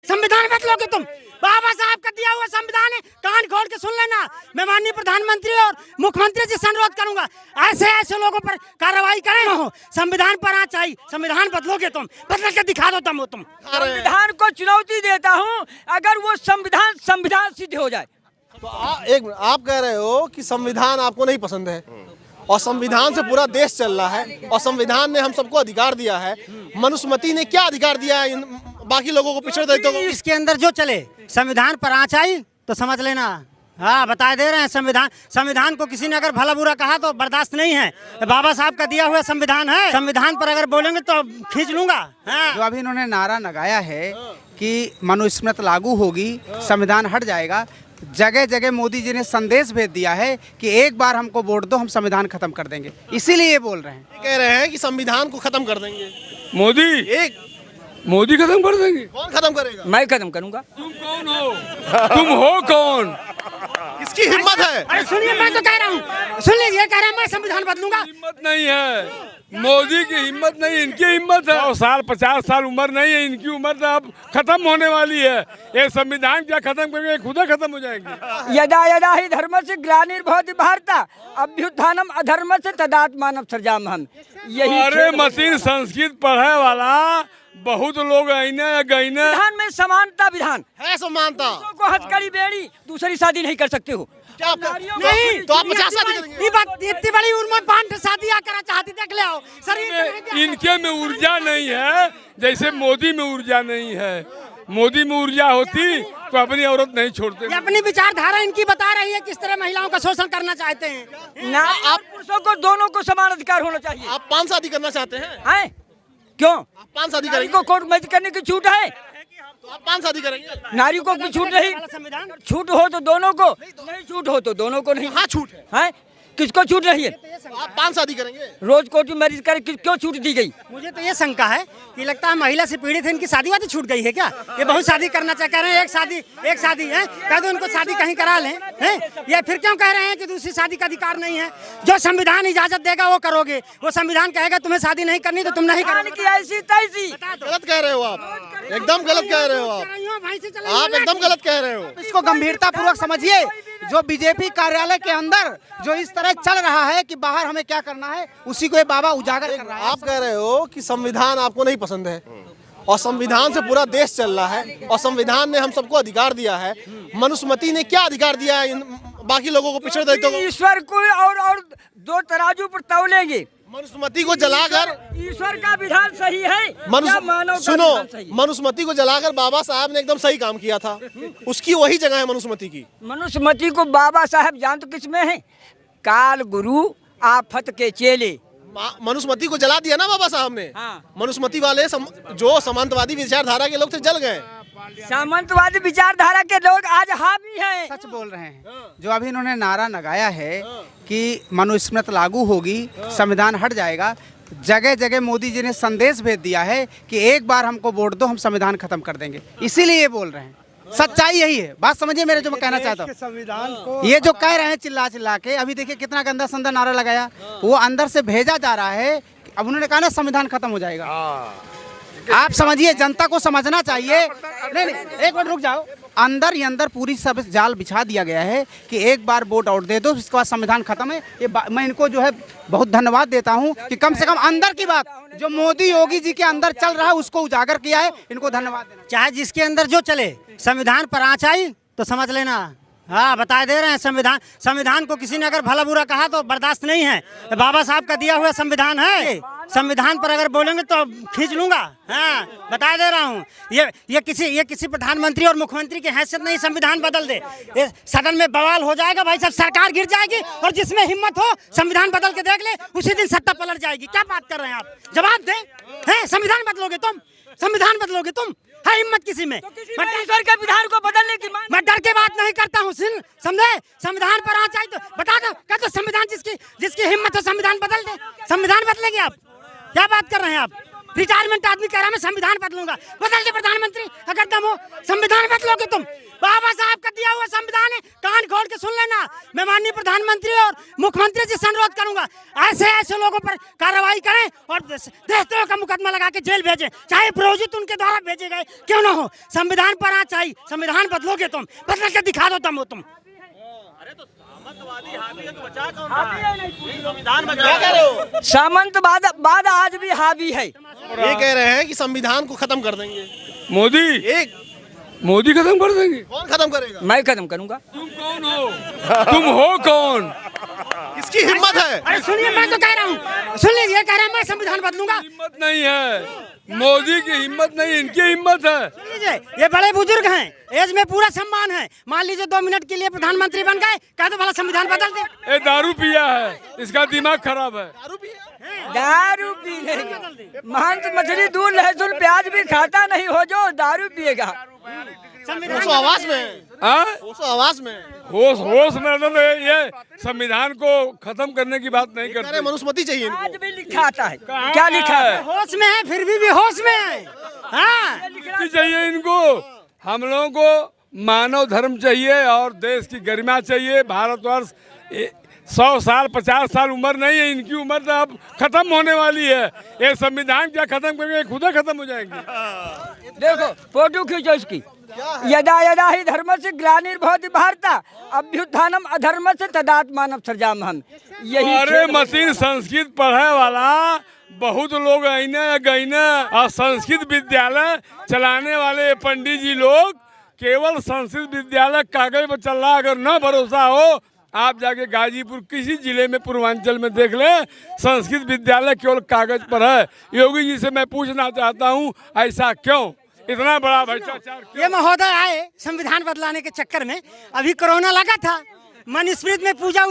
संविधान बदलोगे तुम? बाबा साहब का दिया हुआ संविधान है, कान खोल के सुन लेना। मैं माननीय प्रधानमंत्री और मुख्यमंत्री जी से अनुरोध करूंगा, ऐसे ऐसे लोगों पर कार्रवाई करें। हो संविधान पर आ चाहिए, संविधान बदलोगे तुम, बदल के दिखा दो तुम। संविधान को चुनौती देता हूं, अगर वो संविधान सिद्ध हो जाए। तो आप कह रहे हो कि संविधान आपको नहीं पसंद है और संविधान से पूरा देश चल रहा है और संविधान ने हम सबको अधिकार दिया है। मनुस्मृति ने क्या अधिकार दिया है बाकी लोगों को, पिछड़े दलितों को? इसके अंदर जो चले, संविधान पर आँच आई तो समझ लेना। हाँ, बता दे रहे हैं, संविधान को किसी ने अगर भला बुरा कहा तो बर्दाश्त नहीं है। बाबा साहब का दिया हुआ संविधान है, संविधान पर अगर बोलेंगे तो खींच लूंगा। हाँ। जो अभी इन्होंने नारा लगाया है कि मनुस्मृति लागू होगी, संविधान हट जाएगा, जगह जगह मोदी जी ने संदेश भेज दिया है कि एक बार हमको वोट दो, हम संविधान खत्म कर देंगे। इसीलिए ये बोल रहे हैं, कह रहे हैं कि संविधान को खत्म कर देंगे। मोदी खत्म कर देंगे। कौन खत्म करेगा? मैं खत्म करूंगा। तुम कौन हो? तुम हो कौन? किसकी हिम्मत है? अरे सुनिए, मैं तो कह रहा हूँ, सुन लीजिए, कह रहा हूँ मैं संविधान बदलूंगा। हिम्मत नहीं है मोदी की, हिम्मत नहीं, इनकी हिम्मत है। 100 साल 50 साल उम्र नहीं है इनकी, उम्र तो अब खत्म होने वाली है। ये संविधान क्या खत्म करेंगे, खुद खत्म हो जाएंगे। यदा यदा ही धर्म से ग्लानिर्भवति भारत अभ्युत्थानम अधर्म से तदात्मानं सृजाम्यहम्। यही अरे मशीन संस्कृत पढ़े वाला बहुत लोग आईने गईने। संविधान में समानता विधान है समानता। को हथकड़ी बेड़ी, दूसरी शादी नहीं कर सकते हो। क्या नहीं तो आप 50 शादी करेंगे? ये बात इतनी बड़ी उम्र में 5 शादियां करना चाहती, देख ले आओ शरीर। इनके में ऊर्जा नहीं है, जैसे मोदी में ऊर्जा नहीं है। मोदी में ऊर्जा होती तो अपनी औरत नहीं छोड़ते। ये अपनी विचारधारा इनकी बता रही है, किस तरह महिलाओं का शोषण करना चाहते हैं। ना आप पुरुषों को दोनों को समान अधिकार होना चाहिए। आप 5 शादी करना चाहते हैं? हैं? क्यों? आप 5 शादी नारी करेंगे? को कोर्ट मैरिज करने की छूट है, तो आप 5 शादी करेंगे? नारी को भी छूट नहीं। संविधान छूट हो तो दोनों को, नहीं छूट हो तो दोनों को नहीं। हाँ छूट है। हैं? किसको छूट नहीं है? आप 5 शादी करेंगे? रोज कोर्ट में मैरिज कर क्यों छूट दी गई? मुझे तो ये शंका है कि लगता है महिला से पीड़ित है, इनकी शादी वादी छूट गई है क्या? ये बहुत शादी करना चाह कह रहे हैं, एक शादी है, कह दो उनको शादी कहीं करा लें, हैं? या फिर क्यों कह रहे हैं कि दूसरी शादी का अधिकार नहीं है? जो संविधान इजाजत देगा वो करोगे, वो संविधान कहेगा तुम्हें शादी नहीं करनी तो तुम नहीं करोगे। की ऐसी तैसी गलत कह रहे हो आप, एकदम गलत कह रहे हो आप एकदम गलत कह रहे हो। इसको गंभीरता पूर्वक समझिए। जो बीजेपी कार्यालय के अंदर जो इस तरह चल रहा है कि बाहर हमें क्या करना है, उसी को ये बाबा उजागर कर रहा है। आप कह रहे हो कि संविधान आपको नहीं पसंद है और संविधान से पूरा देश चल रहा है और संविधान ने हम सबको अधिकार दिया है। मनुस्मृति ने क्या अधिकार दिया है बाकी लोगों को, पिछड़े दलितों को? ईश्वर को और दो तराजू पर तौलेंगे। मनुस्मृति को जलाकर ईश्वर का विधान सही है या मानव का सुनो, विधान सही है? मनुस्मृति को जलाकर बाबा साहब ने एकदम सही काम किया था। उसकी वही जगह है मनुस्मृति की। मनुस्मृति को बाबा साहब जान तो किसमें है? काल गुरु आफत के चेले। मनुस्मृति को जला दिया ना बाबा साहब ने। हाँ। मनुस्मृति वाले जो सामंतवादी विचारधारा के लोग थे जल गए। सामंतवादी विचारधारा के लोग आज हावी हैं। सच बोल रहे हैं। जो अभी इन्होंने नारा लगाया है कि मनुस्मृति लागू होगी, संविधान हट जाएगा, जगह जगह मोदी जी ने संदेश भेज दिया है कि एक बार हमको वोट दो, हम संविधान खत्म कर देंगे। इसीलिए ये बोल रहे हैं, सच्चाई यही है। बात समझिए मेरे, जो मैं कहना चाहता हूँ। संविधान को ये जो कह रहे हैं चिल्ला चिल्ला के, अभी देखिए कितना गंदा संदा नारा लगाया, वो अंदर से भेजा जा रहा है। अब उन्होंने कहा ना संविधान खत्म हो जाएगा। आप समझिए, जनता को समझना चाहिए। नहीं, एक मिनट रुक जाओ। अंदर ही अंदर पूरी सब जाल बिछा दिया गया है कि एक बार वोट आउट दे दो, इसके बाद संविधान खत्म है। ये मैं इनको जो है बहुत धन्यवाद देता हूं कि कम से कम अंदर की बात जो मोदी योगी जी के अंदर चल रहा है उसको उजागर किया है। इनको धन्यवाद देना। चाहे जिसके अंदर जो चले, संविधान पर आँच आई तो समझ लेना। हाँ, बता दे रहे हैं, संविधान को किसी ने अगर भला बुरा कहा तो बर्दाश्त नहीं है। बाबा साहब का दिया हुआ संविधान है, संविधान पर अगर बोलेंगे तो खींच लूंगा। हाँ, बता दे रहा हूँ। ये किसी प्रधानमंत्री और मुख्यमंत्री की हैसियत नहीं संविधान बदल दे। ये सदन में बवाल हो जाएगा भाई साहब, सरकार गिर जाएगी और जिसमें हिम्मत हो संविधान बदल के देख ले, उसी दिन सत्ता पलट जाएगी। क्या बात कर रहे हैं आप? जवाब दें। हैं, संविधान बदलोगे तुम? संविधान बदलोगे तुम? है हिम्मत किसी में? ईश्वर के विधान को बदलने की मांग। मैं डर के बात नहीं करता हूँ, समझे? संविधान पर आँच आई तो बता दो, कह दो संविधान जिसकी हिम्मत हो संविधान बदल दे। संविधान बदलेंगे आप? क्या बात कर रहे हैं आप? रिटायरमेंट आदमी कह रहा है मैं संविधान बदलूंगा। बदल दे प्रधानमंत्री, अगर दम हो संविधान बदलोगे तुम? बाबा साहब का दिया हुआ संविधान है, कान खोल के सुन लेना। मैं माननीय प्रधानमंत्री और मुख्यमंत्री जी से अनुरोध करूंगा, ऐसे ऐसे लोगों पर कार्रवाई करें और देशद्रोह का मुकदमा लगा के जेल भेजें, चाहे प्रोजित उनके द्वारा भेजे गए क्यों ना हो। संविधान पर आज चाहिए, संविधान बदलोगे तुम, बदल के दिखा दो तुम। क्या कह रहे हो? सामंतवाद आज भी हावी है। ये कह रहे हैं कि संविधान को खत्म कर देंगे। मोदी खत्म कर देंगे। कौन खत्म करेगा? मैं खत्म करूंगा। तुम कौन हो? तुम हो कौन? किसकी हिम्मत है? अरे सुनिए, मैं तो कह रहा हूँ, सुनिए, ये कह रहा है मैं संविधान बदलूंगा। हिम्मत नहीं है, मोदी की हिम्मत नहीं, इनकी हिम्मत है। सुन लीजिए, ये बड़े बुजुर्ग हैं, एज में पूरा सम्मान है। मान लीजिए 2 मिनट के लिए प्रधानमंत्री बन गए, कह दो भला संविधान बदल दे। ये दारू पिया है, इसका दिमाग खराब है। दारू पी लेंगे। महंत मछली दूध लहसुन प्याज भी खाता नहीं हो जो दारू पिएगा। संविधान आवाज में, हाँ? आवाज में होश में रहना तो ये संविधान को खत्म करने की बात नहीं करते। मनुस्मृति चाहिए इनको। आज भी लिखा आता है। क्या लिखा है? होश में है, फिर भी होश में है। हाँ, चाहिए इनको। हम लोगों को मानव धर्म चाहिए और देश की गरिमा चाहिए। भारतवर्ष 100 साल 50 साल उम्र नहीं है, इनकी उम्र तो अब खत्म होने वाली है। ये संविधान क्या खत्म करेंगे, खुद खत्म हो जाएंगे। देखो फोटो खींचो इसकी। यदा यदा ही धर्म से ग्लानिर्भवति भारत अभ्युत्थानम अधर्म से तदात्मानं सृजाम्यहम्। यही अरे मशीन संस्कृत पढ़े वाला बहुत लोग आईने गईने और संस्कृत विद्यालय चलाने वाले पंडित जी लोग केवल संस्कृत विद्यालय कागज पर चल रहा। अगर न भरोसा हो, आप जाके गाजीपुर किसी जिले में पूर्वांचल में देख लें, संस्कृत विद्यालय केवल कागज पर है। योगी जी से मैं पूछना चाहता हूँ, ऐसा क्यों? इतना बड़ा भ्रष्टाचार। ये महोदय आए संविधान बदलाने के चक्कर में, अभी कोरोना लगा था, मनुस्मृति में पूजा